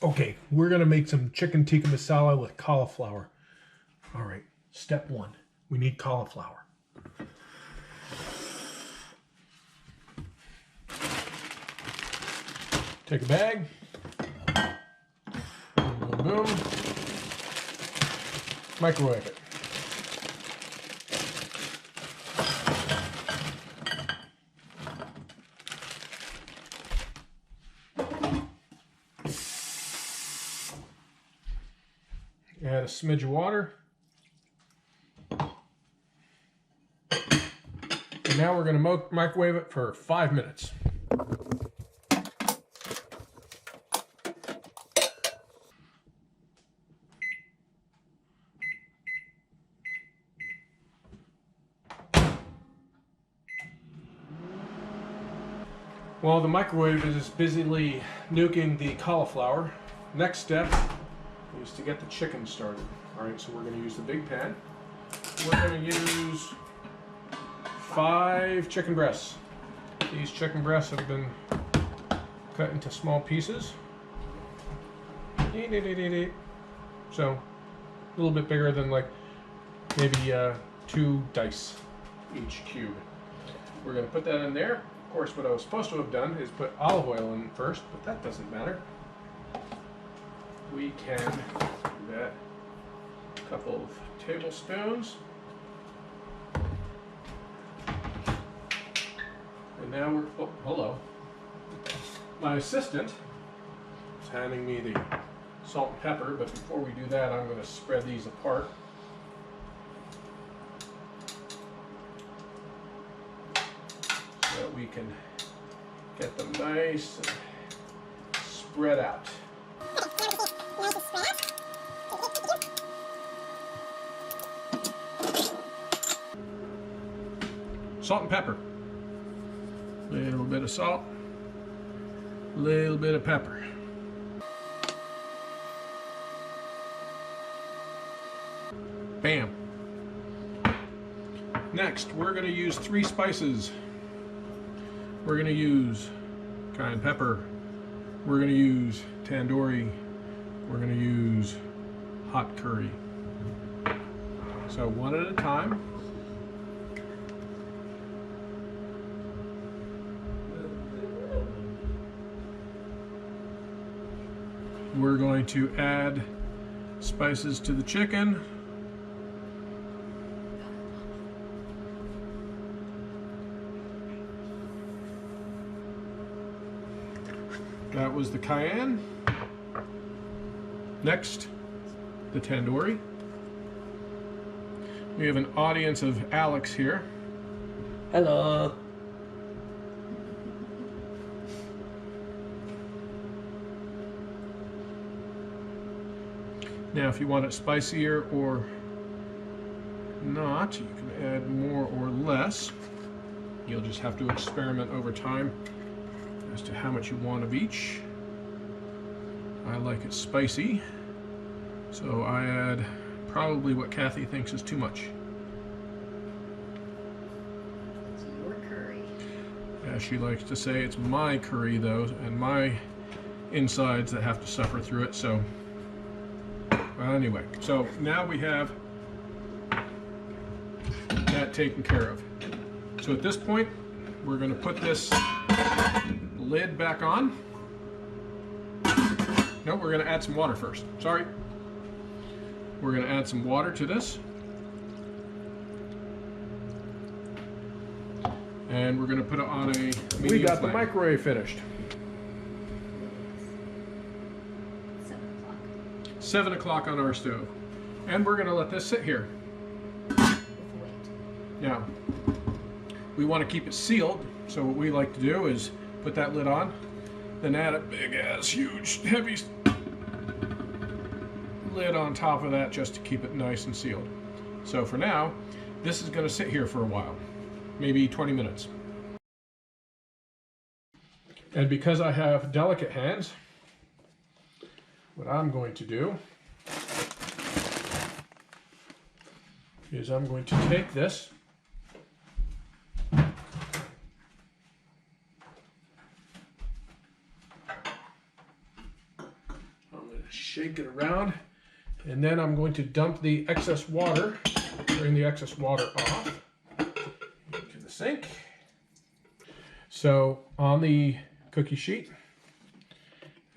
Okay, we're gonna make some chicken tikka masala with cauliflower. All right, step one, we need cauliflower. Take a bag, boom, boom, microwave it. Add a smidge of water. And now we're going to microwave it for 5 minutes. While the microwave is busily nuking the cauliflower, next step is to get the chicken started. Alright, so we're going to use the big pan. We're going to use 5 chicken breasts. These chicken breasts have been cut into small pieces. So, a little bit bigger than like maybe 2 dice each cube. We're going to put that in there. Of course, what I was supposed to have done is put olive oil in first, but that doesn't matter. We can do that. A couple of tablespoons. And now we're, oh, hello. My assistant is handing me the salt and pepper, but before we do that, I'm going to spread these apart. So that we can get them nice and spread out. Salt and pepper. A little bit of salt, a little bit of pepper. Bam. Next, we're going to use 3 spices. We're going to use cayenne pepper. We're going to use tandoori. We're going to use hot curry. So one at a time. We're going to add spices to the chicken. That was the cayenne. Next, the tandoori. We have an audience of Alex here. Hello. Now, if you want it spicier or not, you can add more or less. You'll just have to experiment over time as to how much you want of each. I like it spicy, so I add probably what Kathy thinks is too much. It's your curry. As she likes to say, it's my curry though, and my insides that have to suffer through it, so anyway, so now we have that taken care of. So at this point, we're going to put this lid back on. No, we're going to add some water first. Sorry. We're going to add some water to this. And we're going to put it on a medium flame. We got the microwave finished. 7 o'clock on our stove. And we're going to let this sit here. Now, we want to keep it sealed, so what we like to do is put that lid on, then add a big ass, huge, heavy lid on top of that just to keep it nice and sealed. So for now, this is going to sit here for a while, maybe 20 minutes. And because I have delicate hands, what I'm going to do is I'm going to take this shake it around, and then I'm going to dump the excess water, drain the excess water off into the sink. So on the cookie sheet,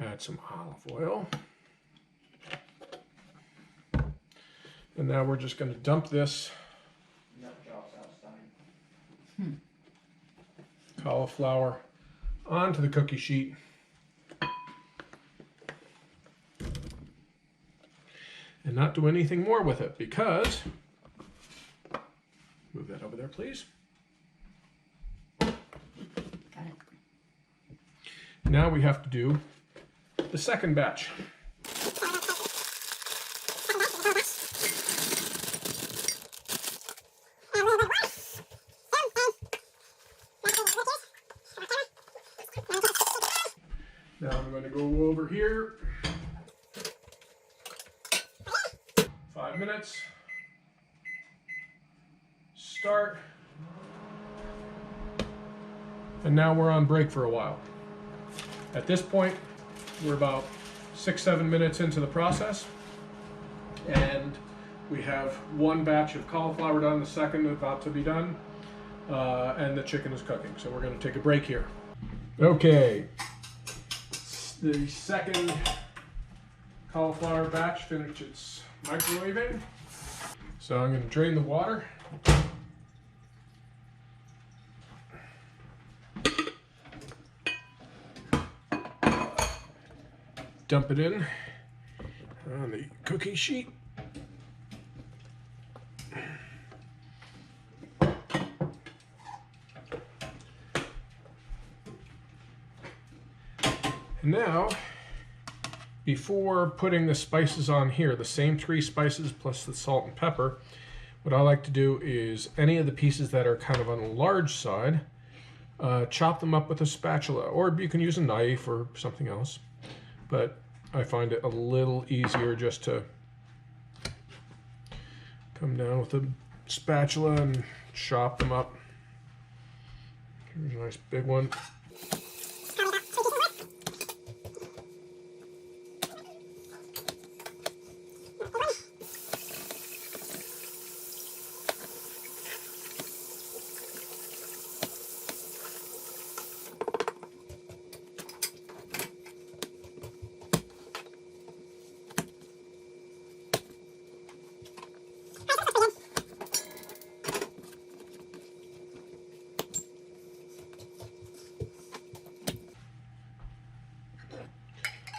add some olive oil. And now we're just going to dump this cauliflower onto the cookie sheet. And not do anything more with it because, move that over there please. Got it. Now we have to do the second batch. Now I'm going to go over here. 5 minutes. Start. And now we're on break for a while. At this point, we're about 6-7 minutes into the process. And we have one batch of cauliflower done, the second about to be done, and the chicken is cooking. So we're going to take a break here. Okay. The second cauliflower batch finished its microwaving. So I'm going to drain the water. Dump it in on the cookie sheet. And now, before putting the spices on here, the same 3 spices plus the salt and pepper, what I like to do is any of the pieces that are kind of on the large side, chop them up with a spatula, or you can use a knife or something else. But I find it a little easier just to come down with a spatula and chop them up. Here's a nice big one.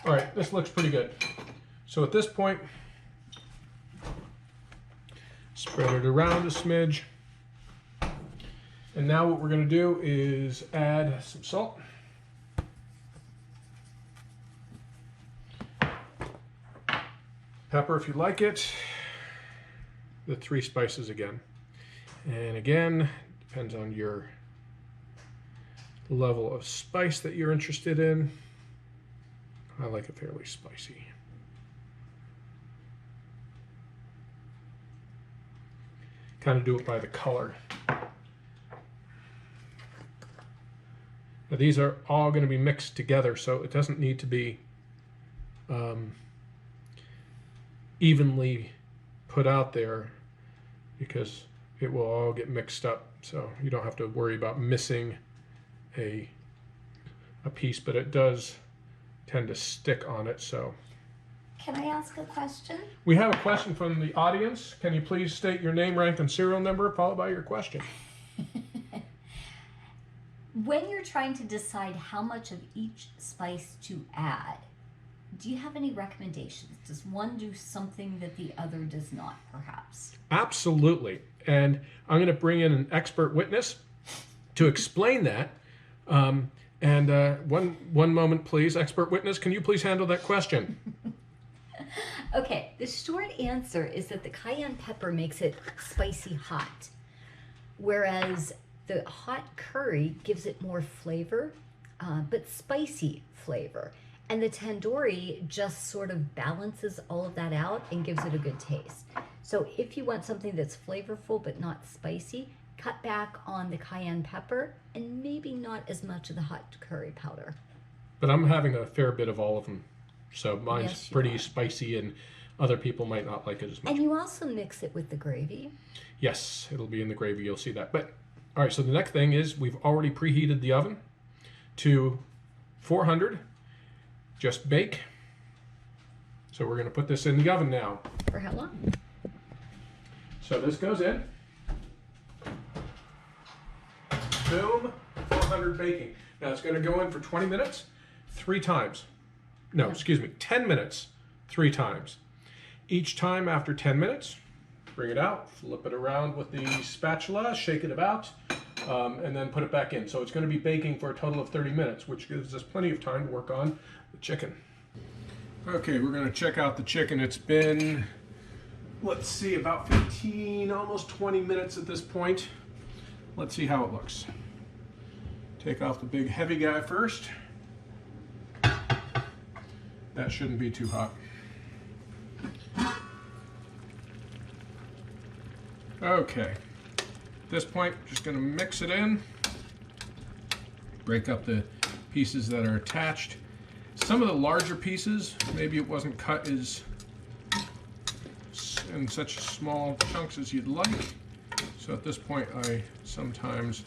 All right, this looks pretty good. So at this point, spread it around a smidge. And now what we're going to do is add some salt. Pepper if you like it. The 3 spices again. And again, depends on your level of spice that you're interested in. I like it fairly spicy. Kind of do it by the color. Now these are all going to be mixed together, so it doesn't need to be evenly put out there because it will all get mixed up. So you don't have to worry about missing a piece, but it does tend to stick on it. So Can I ask a question? we have a question from the audience. Can you please state your name, rank, and serial number followed by your question? When you're trying to decide how much of each spice to add, do you have any recommendations? Does one do something that the other does not, perhaps? Absolutely. And I'm going to bring in an expert witness to explain that. One moment, please. Expert witness, can you please handle that question? Okay, the short answer is that the cayenne pepper makes it spicy hot, whereas the hot curry gives it more flavor, but spicy flavor. And the tandoori just sort of balances all of that out and gives it a good taste. So if you want something that's flavorful but not spicy, cut back on the cayenne pepper and maybe not as much of the hot curry powder. But I'm having a fair bit of all of them. So mine's Yes, you pretty are. spicy and other people might not like it as much. And you also mix it with the gravy. Yes, it'll be in the gravy, you'll see that. But all right, so the next thing is we've already preheated the oven to 400. Just bake. So we're going to put this in the oven now. For how long? So this goes in. Boom, 400 baking. Now it's going to go in for 20 minutes, 3 times. No, excuse me, 10 minutes, 3 times. Each time after 10 minutes, bring it out, flip it around with the spatula, shake it about, and then put it back in. So it's going to be baking for a total of 30 minutes, which gives us plenty of time to work on the chicken. Okay, we're going to check out the chicken. It's been, let's see, about 15, almost 20 minutes at this point. Let's see how it looks. Take off the big heavy guy first. That shouldn't be too hot. Okay, at this point, just going to mix it in. Break up the pieces that are attached. Some of the larger pieces, maybe it wasn't cut as in such small chunks as you'd like. So at this point, I sometimes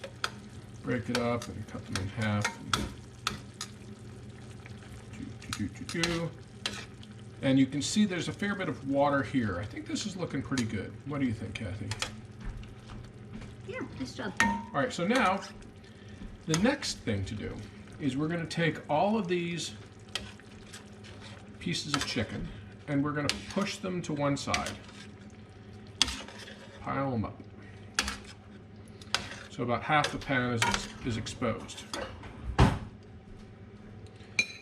break it up and cut them in half. And you can see there's a fair bit of water here. I think this is looking pretty good. What do you think, Kathy? Yeah, nice job. All right, so now the next thing to do is we're going to take all of these pieces of chicken and we're going to push them to one side. Pile them up. So about half the pan is exposed.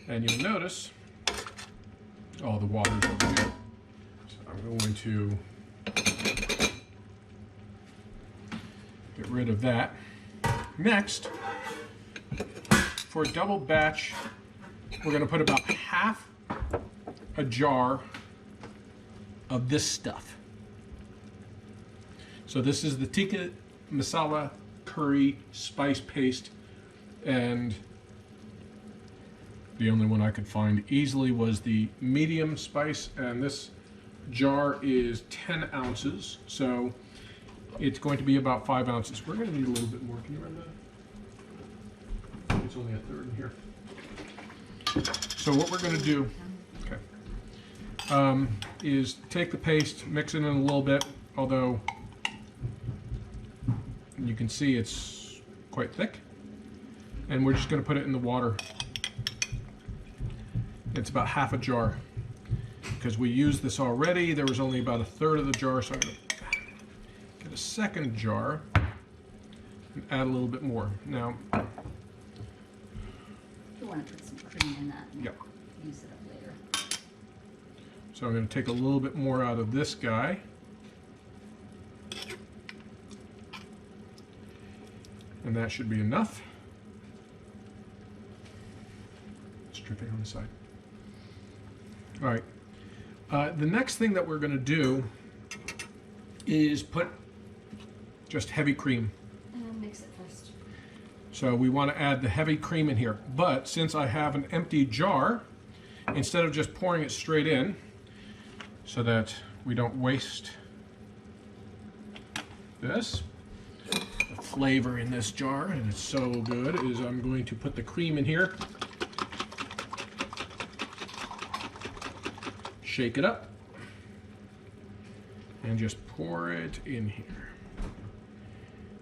And you'll notice, oh, the water's over here. So I'm going to get rid of that. Next, for a double batch, we're going to put about half a jar of this stuff. So this is the tikka masala curry spice paste, and the only one I could find easily was the medium spice, and this jar is 10 ounces, so it's going to be about 5 ounces. We're going to need a little bit more. Can you run that? It's only a third in here. So what we're going to do, is take the paste, mix it in a little bit, although you can see it's quite thick, and we're just going to put it in the water. It's about half a jar because we used this already. There was only about a third of the jar, so I'm going to get a second jar and add a little bit more. Now, You want to put some cream in that and yep. use it up later. So I'm going to take a little bit more out of this guy. And that should be enough. It's dripping on the side. All right. The next thing that we're going to do is put just heavy cream. Mix it first. So we want to add the heavy cream in here. But since I have an empty jar, instead of just pouring it straight in, so that we don't waste this, the flavor in this jar, and it's so good, is I'm going to put the cream in here, shake it up, and just pour it in here.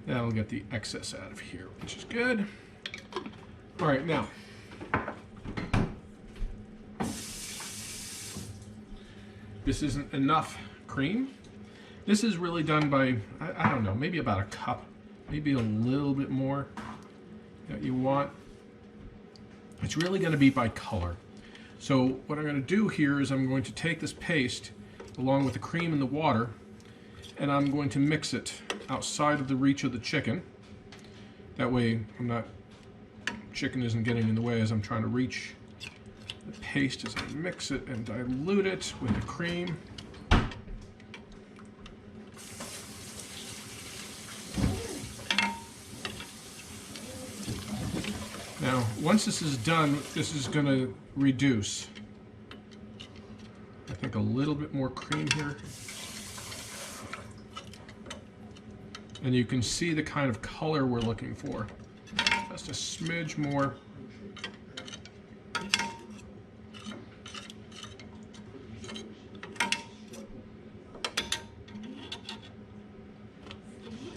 That'll get the excess out of here, which is good. All right, now, this isn't enough cream. This is really done by, I don't know, maybe about a cup, maybe a little bit more that you want. It's really going to be by color. So what I'm going to do here is I'm going to take this paste along with the cream and the water, and I'm going to mix it outside of the reach of the chicken. That way chicken isn't getting in the way as I'm trying to reach the paste as I mix it and dilute it with the cream. Now, once this is done, this is going to reduce. I think a little bit more cream here. And you can see the kind of color we're looking for. Just a smidge more.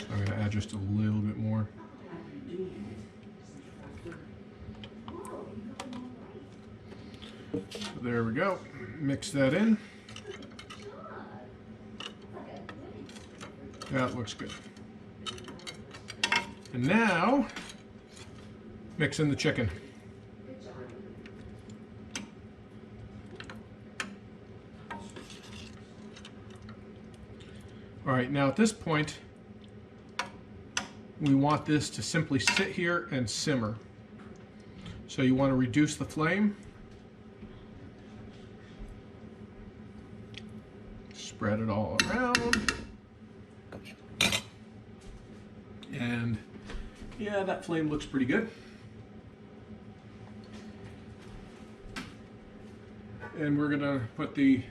I'm going to add just a little bit more. So there we go. Mix that in. That looks good. And now, mix in the chicken. All right, now at this point, we want this to simply sit here and simmer. So you want to reduce the flame. Spread it all around. And yeah, that flame looks pretty good. And we're gonna put we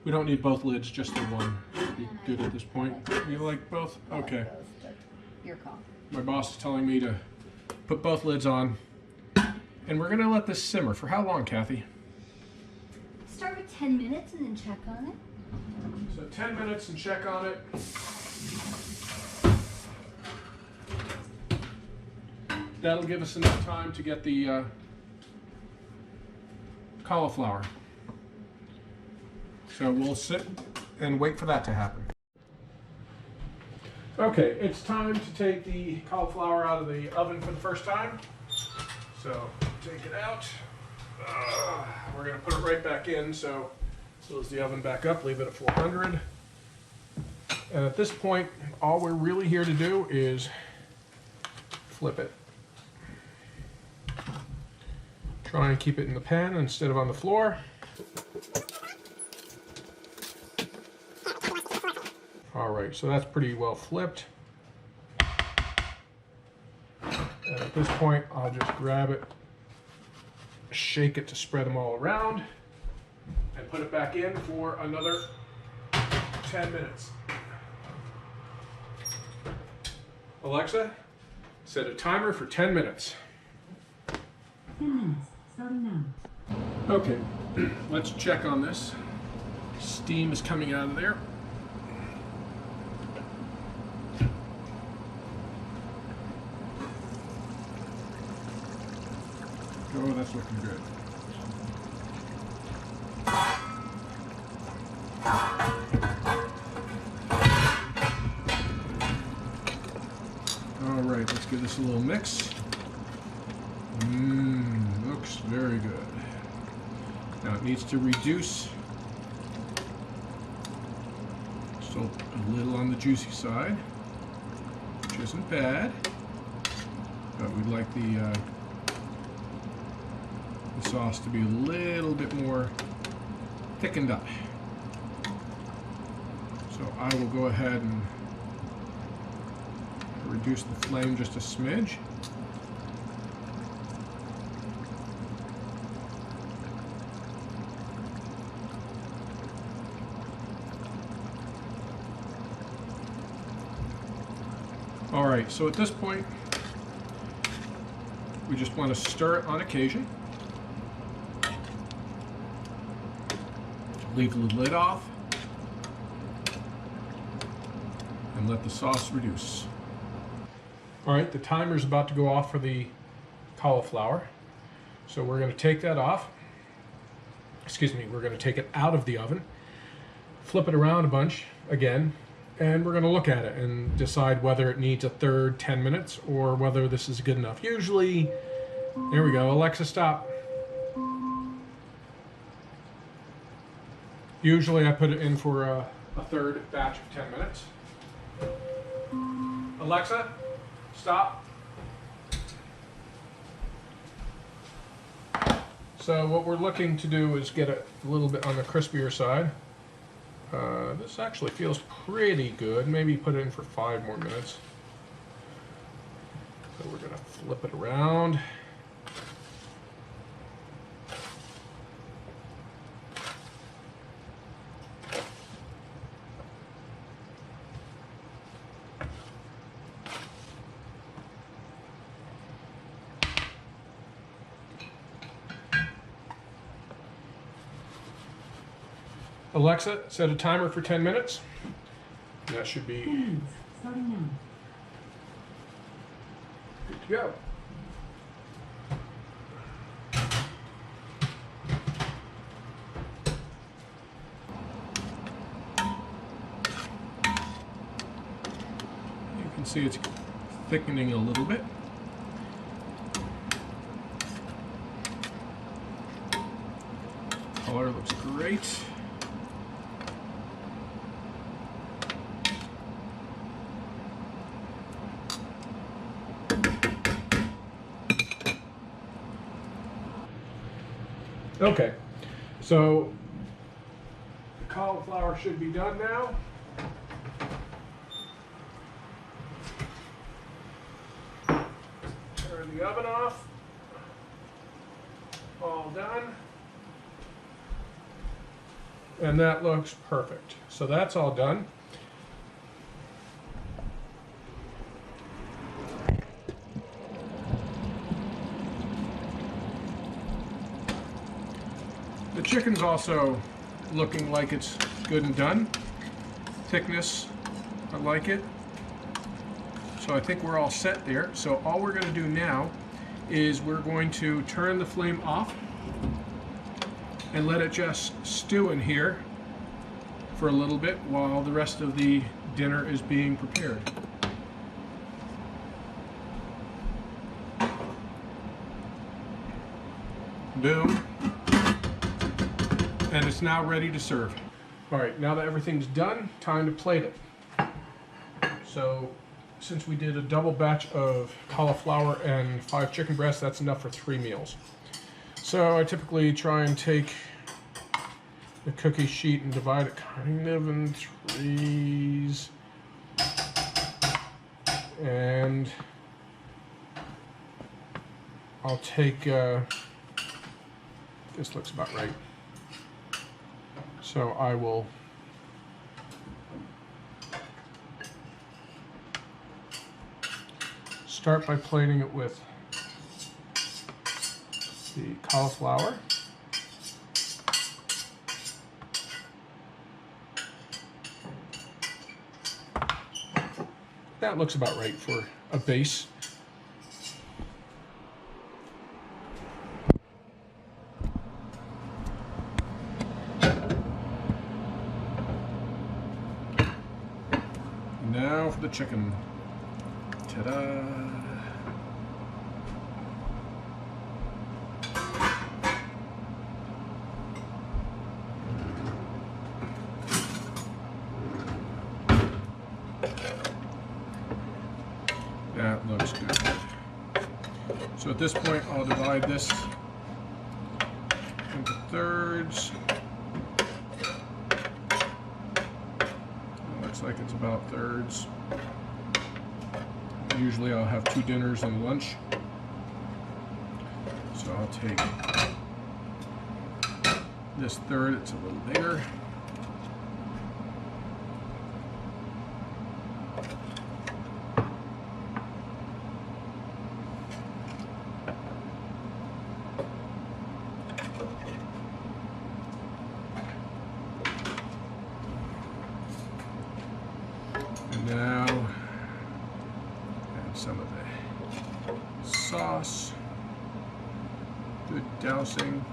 don't need both lids, just the one. Should be good at this point. You like both? Okay. Your call. My boss is telling me to put both lids on. And we're gonna let this simmer. For how long, Kathy? Start with 10 minutes and then check on it. So 10 minutes and check on it. That'll give us enough time to get the cauliflower. So we'll sit and wait for that to happen. Okay, it's time to take the cauliflower out of the oven for the first time. So take it out. We're going to put it right back in. So close the oven back up, leave it at 400. And at this point, all we're really here to do is flip it. Try and keep it in the pan instead of on the floor. All right, so that's pretty well flipped. And at this point, I'll just grab it, shake it to spread them all around, and put it back in for another 10 minutes. Alexa, set a timer for 10 minutes. 10 minutes, starting now. Okay, let's check on this. Steam is coming out of there. Oh, that's looking good. All right, let's give this a little mix. Looks very good. Now it needs to reduce. Still a little on the juicy side, which isn't bad, but we'd like the sauce to be a little bit more thickened up. So I will go ahead and reduce the flame just a smidge. All right, so at this point, we just want to stir it on occasion. Leave the lid off and let the sauce reduce. All right, the timer's about to go off for the cauliflower. So we're going to take that off. Excuse me, we're going to take it out of the oven, flip it around a bunch again, and we're going to look at it and decide whether it needs a third 10 minutes or whether this is good enough. Usually, there we go, Alexa, stop. Usually I put it in for a third batch of 10 minutes. Alexa, stop. So what we're looking to do is get it a little bit on the crispier side. This actually feels pretty good. Maybe put it in for 5 more minutes. So we're going to flip it around. Alexa, set a timer for 10 minutes. That should be Starting now. good to go. You can see it's thickening a little bit. Color looks great. Okay, so the cauliflower should be done now. Turn the oven off. All done. And that looks perfect. So that's all done. The chicken's also looking like it's good and done. Thickness, I like it. So I think we're all set there. So all we're going to do now is we're going to turn the flame off and let it just stew in here for a little bit while the rest of the dinner is being prepared. Boom. And it's now ready to serve. All right, now that everything's done, time to plate it. So since we did a double batch of cauliflower and 5 chicken breasts, that's enough for 3 meals. So I typically try and take the cookie sheet and divide it kind of in 3s. And I'll take, this looks about right. So I will start by plating it with the cauliflower. That looks about right for a base. Now for the chicken. Ta-da! That looks good. So at this point, I'll divide this into thirds. Looks like it's about thirds. Usually I'll have 2 dinners and lunch. So I'll take this third, it's a little bigger. And now add some of the sauce. Good dousing.